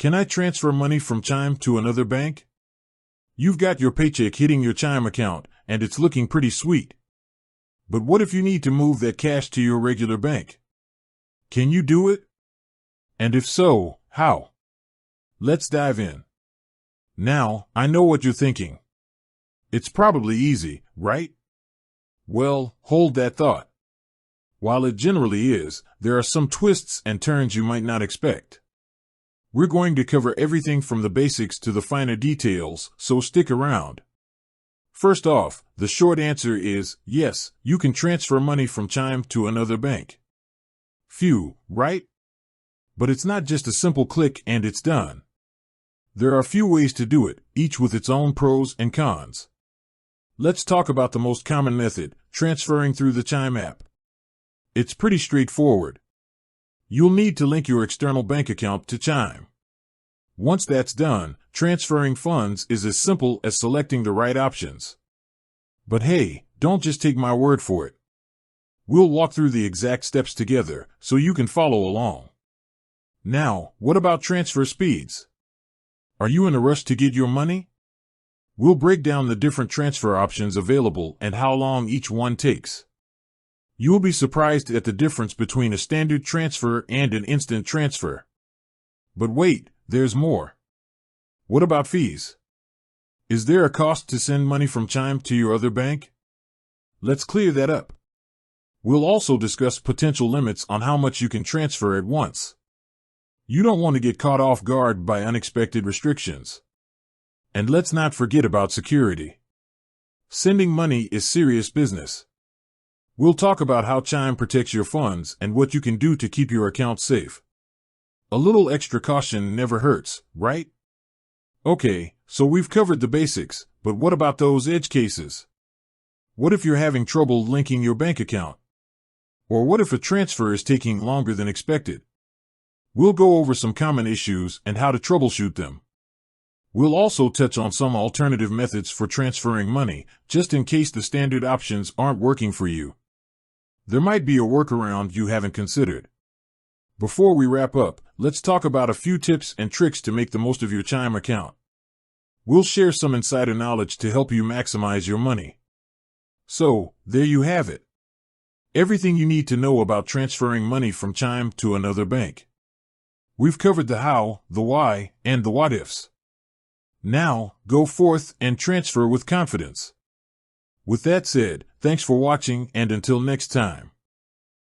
Can I transfer money from Chime to another bank? You've got your paycheck hitting your Chime account, and it's looking pretty sweet. But what if you need to move that cash to your regular bank? Can you do it? And if so, how? Let's dive in. Now, I know what you're thinking. It's probably easy, right? Well, hold that thought. While it generally is, there are some twists and turns you might not expect. We're going to cover everything from the basics to the finer details, so stick around. First off, the short answer is yes, you can transfer money from Chime to another bank. Phew, right? But it's not just a simple click and it's done. There are a few ways to do it, each with its own pros and cons. Let's talk about the most common method, transferring through the Chime app. It's pretty straightforward. You'll need to link your external bank account to Chime. Once that's done, transferring funds is as simple as selecting the right options. But hey, don't just take my word for it. We'll walk through the exact steps together so you can follow along. Now, what about transfer speeds? Are you in a rush to get your money? We'll break down the different transfer options available and how long each one takes. You'll be surprised at the difference between a standard transfer and an instant transfer. But wait, there's more. What about fees? Is there a cost to send money from Chime to your other bank? Let's clear that up. We'll also discuss potential limits on how much you can transfer at once. You don't want to get caught off guard by unexpected restrictions. And let's not forget about security. Sending money is serious business. We'll talk about how Chime protects your funds and what you can do to keep your account safe. A little extra caution never hurts, right? Okay, so we've covered the basics, but what about those edge cases? What if you're having trouble linking your bank account? Or what if a transfer is taking longer than expected? We'll go over some common issues and how to troubleshoot them. We'll also touch on some alternative methods for transferring money, just in case the standard options aren't working for you. There might be a workaround you haven't considered. Before we wrap up, let's talk about a few tips and tricks to make the most of your Chime account. We'll share some insider knowledge to help you maximize your money. So, there you have it. Everything you need to know about transferring money from Chime to another bank. We've covered the how, the why, and the what-ifs. Now, go forth and transfer with confidence. With that said, thanks for watching and until next time.